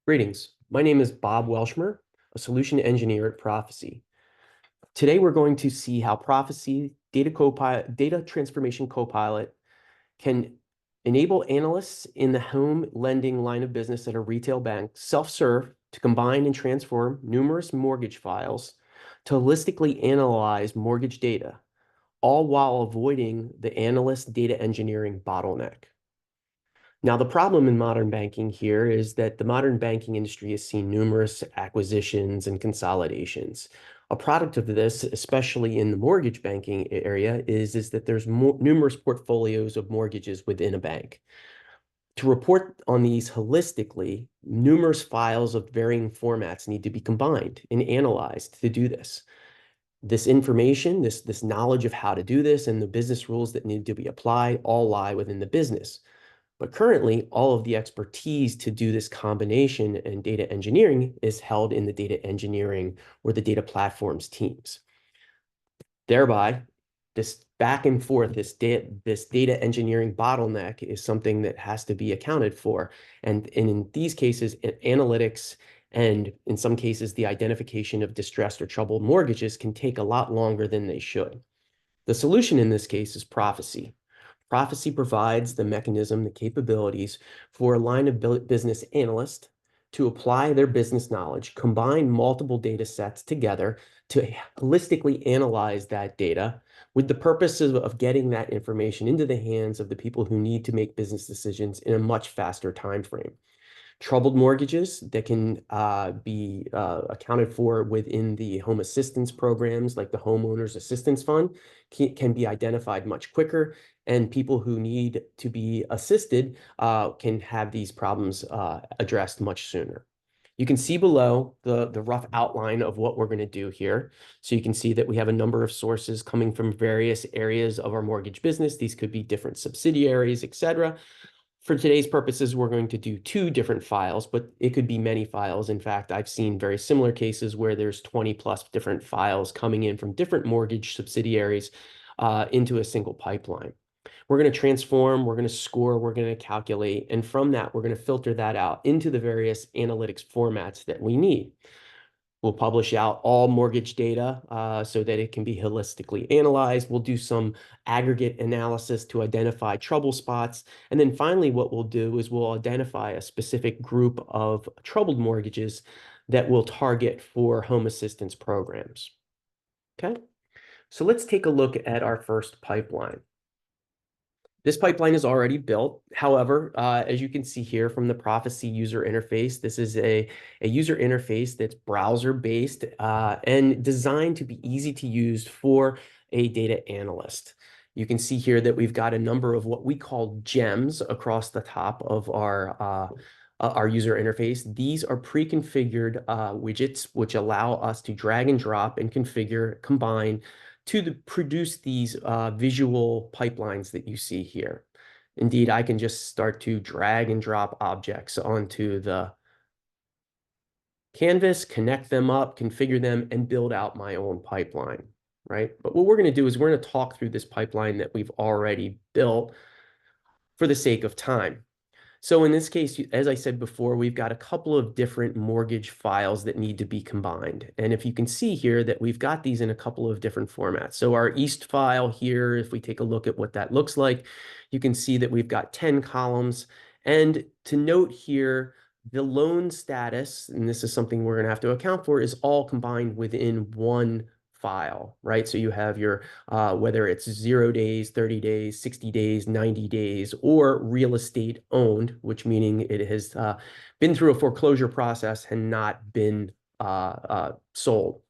Greetings. My name is Bob Welshmer, a solution engineer at Prophecy. Today, we're going to see how Prophecy Data Transformation Copilot can enable analysts in the home lending line of business at a retail bank self-serve to combine and transform numerous mortgage files to holistically analyze mortgage data, all while avoiding the analyst data engineering bottleneck. Now, the problem in modern banking here is that the modern banking industry has seen numerous acquisitions and consolidations. A product of this, especially in the mortgage banking area, is that there's numerous portfolios of mortgages within a bank. To report on these holistically, numerous files of varying formats need to be combined and analyzed to do this. This information, this knowledge of how to do this and the business rules that need to be applied all lie within the business. But currently, all of the expertise to do this combination and data engineering is held in the data engineering or the data platforms teams. Thereby, this back and forth, this data engineering bottleneck is something that has to be accounted for. And in these cases, analytics and in some cases, the identification of distressed or troubled mortgages can take a lot longer than they should. The solution in this case is Prophecy. Prophecy provides the mechanism, the capabilities for a line of business analyst to apply their business knowledge, combine multiple data sets together to holistically analyze that data with the purpose of getting that information into the hands of the people who need to make business decisions in a much faster time frame. Troubled mortgages that can be accounted for within the home assistance programs like the Homeowners Assistance Fund can be identified much quicker, and people who need to be assisted can have these problems addressed much sooner. You can see below the rough outline of what we're going to do here. So you can see that we have a number of sources coming from various areas of our mortgage business. These could be different subsidiaries, etc. For today's purposes, we're going to do two different files, but it could be many files. In fact, I've seen very similar cases where there's 20 plus different files coming in from different mortgage subsidiaries into a single pipeline. We're going to transform, we're going to score, we're going to calculate, and from that, we're going to filter that out into the various analytics formats that we need. We'll publish out all mortgage data so that it can be holistically analyzed. We'll do some aggregate analysis to identify trouble spots. And then finally, what we'll do is we'll identify a specific group of troubled mortgages that we'll target for home assistance programs. Okay, so let's take a look at our first pipeline. This pipeline is already built. However, as you can see here from the Prophecy user interface, this is a user interface that's browser-based and designed to be easy to use for a data analyst. You can see here that we've got a number of what we call gems across the top of our user interface. These are pre-configured widgets, which allow us to drag and drop and configure, combine, to produce these visual pipelines that you see here. Indeed, I can just start to drag and drop objects onto the canvas, connect them up, configure them, and build out my own pipeline, right? But what we're going to do is we're going to talk through this pipeline that we've already built for the sake of time. So in this case, as I said before, we've got a couple of different mortgage files that need to be combined. And if you can see here that we've got these in a couple of different formats. So our East file here, if we take a look at what that looks like, you can see that we've got 10 columns. And to note here, the loan status, and this is something we're going to have to account for, is all combined within one file, right? So you have your, whether it's 0 days, 30 days, 60 days, 90 days, or real estate owned, which meaning it has been through a foreclosure process and not been sold.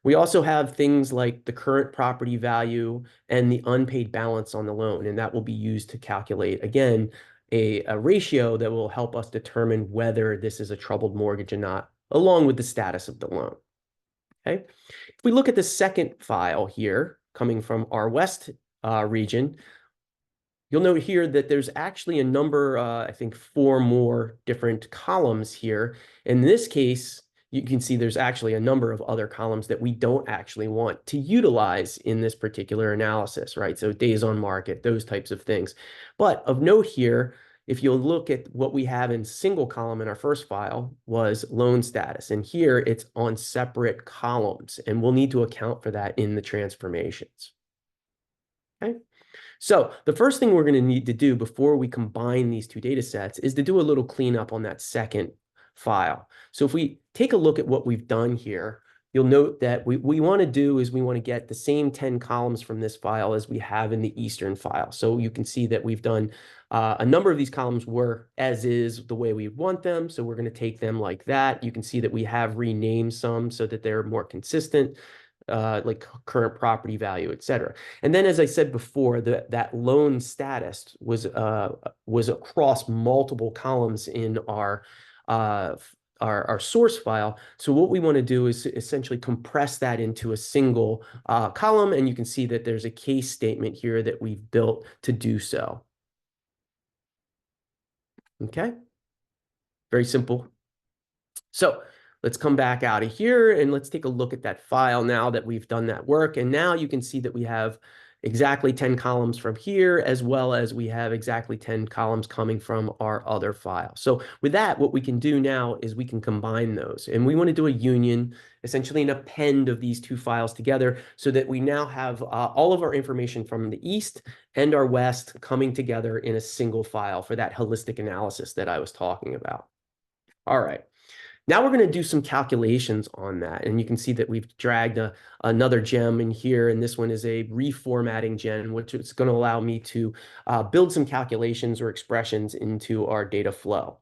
We also have things like the current property value and the unpaid balance on the loan, and that will be used to calculate, again, a ratio that will help us determine whether this is a troubled mortgage or not, along with the status of the loan. Okay. If we look at the second file here, coming from our West region, you'll note here that there's actually a number, I think 4 more different columns here. In this case, you can see there's actually a number of other columns that we don't actually want to utilize in this particular analysis, right? So days on market, those types of things. But of note here, if you'll look at what we have in single column in our first file was loan status. And here it's on separate columns, and we'll need to account for that in the transformations. Okay. So the first thing we're going to need to do before we combine these two data sets is to do a little cleanup on that second file. So if we take a look at what we've done here, you'll note that we want to do is we want to get the same 10 columns from this file as we have in the Eastern file. So you can see that we've done a number of these columns were as is the way we want them. So we're going to take them like that. You can see that we have renamed some so that they're more consistent. Like current property value, et cetera. And then, as I said before, that loan status was across multiple columns in our source file. So what we want to do is essentially compress that into a single column, and you can see that there's a case statement here that we've built to do so. Okay, very simple. So let's come back out of here and let's take a look at that file now that we've done that work. And now you can see that we have exactly 10 columns from here, as well as we have exactly 10 columns coming from our other file. So with that, what we can do now is we can combine those. And we want to do a union, essentially an append of these two files together so that we now have all of our information from the East and our West coming together in a single file for that holistic analysis that I was talking about. All right. Now we're going to do some calculations on that. And you can see that we've dragged another gem in here. And this one is a reformatting gem, which is going to allow me to build some calculations or expressions into our data flow.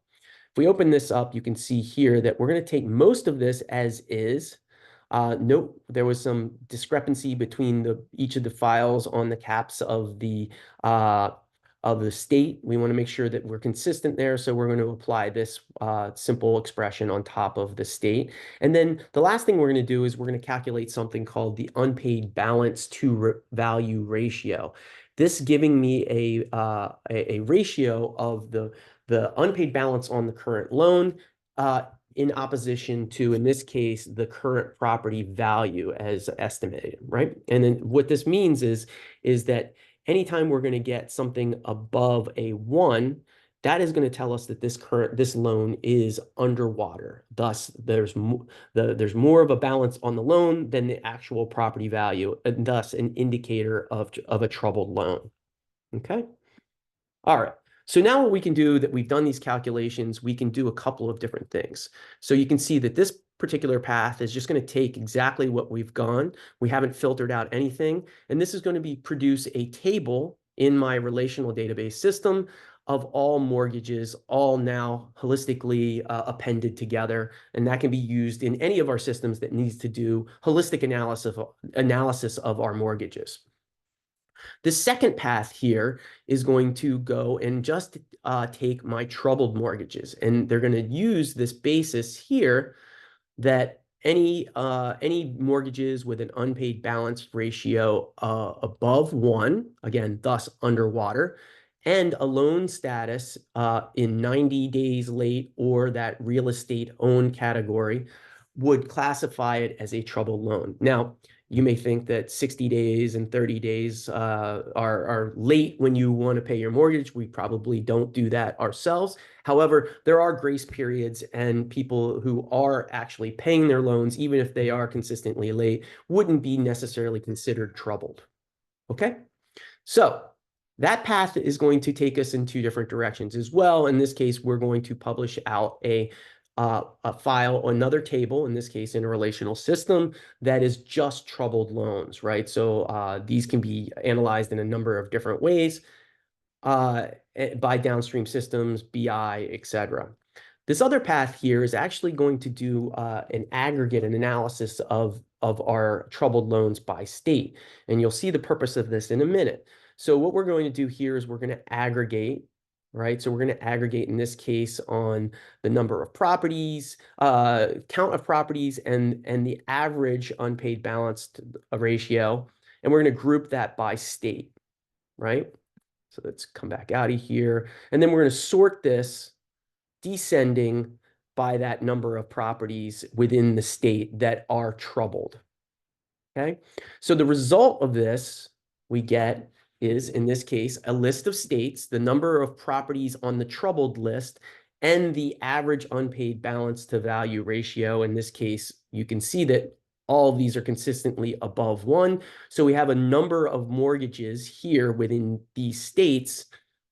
If we open this up, you can see here that we're going to take most of this as is. Note there was some discrepancy between each of the files on the caps of the state. We want to make sure that we're consistent there. So we're going to apply this simple expression on top of the state. And then the last thing we're going to do is we're going to calculate something called the unpaid balance to value ratio. This giving me a ratio of the unpaid balance on the current loan in opposition to, in this case, the current property value as estimated, right? And then what this means is that anytime we're going to get something above a 1, that is going to tell us that this loan is underwater. Thus, there's more of a balance on the loan than the actual property value, and thus an indicator of a troubled loan. Okay. All right. So now what we can do that we've done these calculations, we can do a couple of different things. So you can see that this particular path is just going to take exactly what we've gone. We haven't filtered out anything. And this is going to produce a table in my relational database system of all mortgages, all now holistically appended together. And that can be used in any of our systems that needs to do holistic analysis of our mortgages. The second path here is going to go and just take my troubled mortgages, and they're going to use this basis here that any mortgages with an unpaid balance ratio above 1, again, thus underwater, and a loan status in 90 days late or that real estate owned category would classify it as a troubled loan. Now, you may think that 60 days and 30 days are late when you want to pay your mortgage. We probably don't do that ourselves. However, there are grace periods, and people who are actually paying their loans, even if they are consistently late, wouldn't be necessarily considered troubled. Okay? So that path is going to take us in two different directions as well. In this case, we're going to publish out a file, another table, in this case in a relational system, that is just troubled loans, right? So these can be analyzed in a number of different ways by downstream systems, BI, etc. This other path here is actually going to do an analysis of our troubled loans by state. And you'll see the purpose of this in a minute. So what we're going to do here is we're going to aggregate, right? So we're going to aggregate in this case on the number of properties, count of properties, and the average unpaid balance ratio. And we're going to group that by state, right? So let's come back out of here. And then we're going to sort this descending by that number of properties within the state that are troubled. Okay, so the result of this we get is, in this case, a list of states, the number of properties on the troubled list, and the average unpaid balance to value ratio. In this case, you can see that all of these are consistently above 1. So we have a number of mortgages here within these states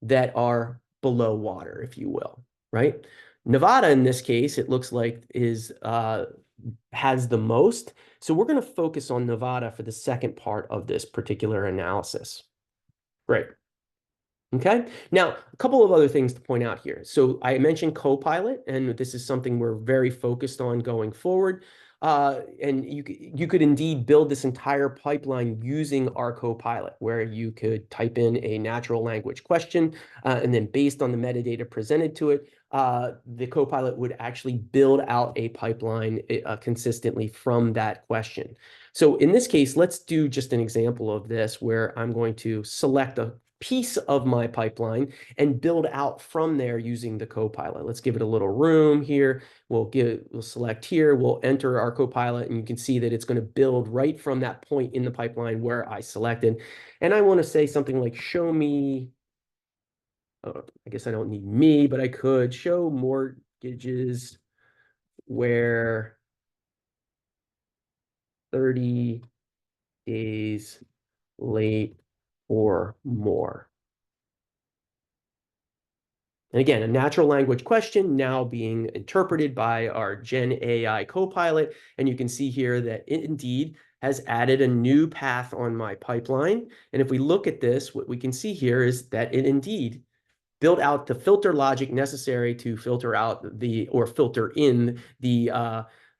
that are below water, if you will, right? Nevada, in this case, it looks like has the most. So we're going to focus on Nevada for the second part of this particular analysis. Great. Okay. Now, a couple of other things to point out here. So I mentioned Copilot, and this is something we're very focused on going forward. And you could indeed build this entire pipeline using our Copilot, where you could type in a natural language question, and then based on the metadata presented to it, the Copilot would actually build out a pipeline consistently from that question. So in this case, let's do just an example of this, where I'm going to select a piece of my pipeline and build out from there using the Copilot. Let's give it a little room here. We'll select here, we'll enter our Copilot, and you can see that it's going to build right from that point in the pipeline where I selected. And I want to say something like, show me, I guess I don't need me, but I could show mortgages where 30 days late or more. And again, a natural language question now being interpreted by our Gen AI Copilot. And you can see here that it indeed has added a new path on my pipeline. And if we look at this, what we can see here is that it indeed built out the filter logic necessary to filter out or filter in the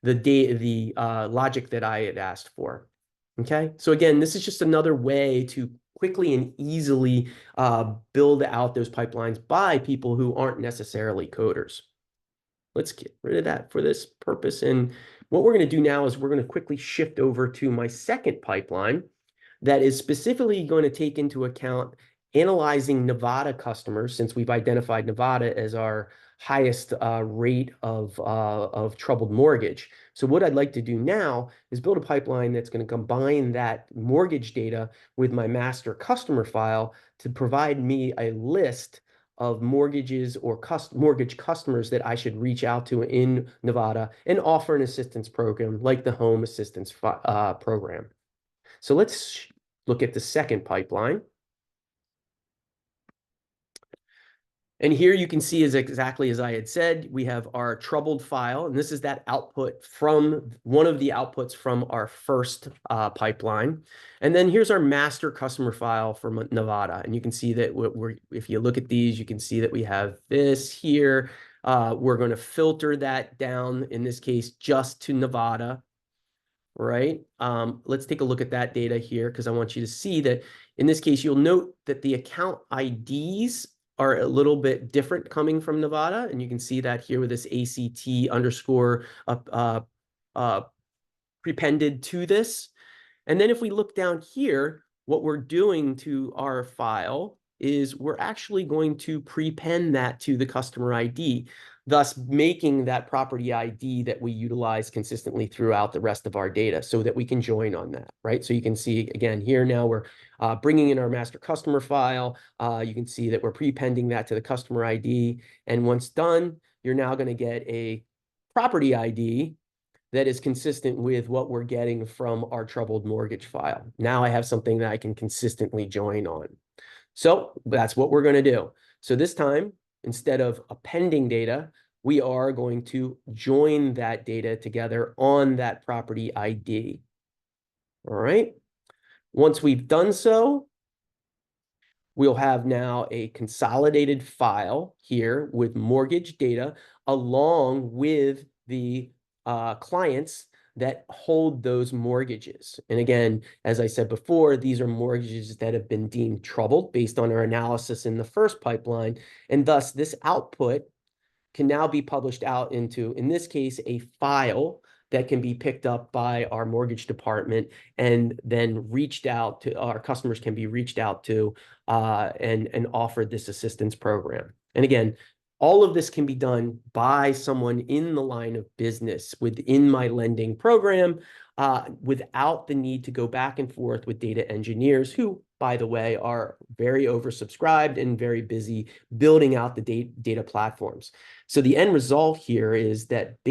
logic that I had asked for. Okay, so again, this is just another way to quickly and easily build out those pipelines by people who aren't necessarily coders. Let's get rid of that for this purpose. And what we're going to do now is we're going to quickly shift over to my second pipeline that is specifically going to take into account analyzing Nevada customers, since we've identified Nevada as our highest rate of troubled mortgage. So what I'd like to do now is build a pipeline that's going to combine that mortgage data with my master customer file to provide me a list of mortgages or mortgage customers that I should reach out to in Nevada and offer an assistance program like the home assistance program. So let's look at the second pipeline. And here you can see is exactly as I had said, we have our troubled file, and this is that output from one of the outputs from our first pipeline. And then here's our master customer file for Nevada. And you can see that if you look at these, you can see that we have this here. We're going to filter that down, in this case, just to Nevada. Right? Let's take a look at that data here, because I want you to see that in this case, you'll note that the account IDs are a little bit different coming from Nevada. And you can see that here with this ACT underscore prepended to this. And then if we look down here, what we're doing to our file is we're actually going to prepend that to the customer ID, thus making that property ID that we utilize consistently throughout the rest of our data so that we can join on that, right? So you can see, again, here now we're bringing in our master customer file. You can see that we're prepending that to the customer ID. And once done, you're now going to get a property ID that is consistent with what we're getting from our troubled mortgage file. Now I have something that I can consistently join on. So that's what we're going to do. So this time, instead of appending data, we are going to join that data together on that property ID. All right. Once we've done so, we'll have now a consolidated file here with mortgage data along with the clients that hold those mortgages. And again, as I said before, these are mortgages that have been deemed troubled based on our analysis in the first pipeline. And thus this output can now be published out into, in this case, a file that can be picked up by our mortgage department and then reached out to, our customers can be reached out to and offered this assistance program. And again, all of this can be done by someone in the line of business within my lending program without the need to go back and forth with data engineers who by the way, are very oversubscribed and very busy building out the data platforms. So the end result here is that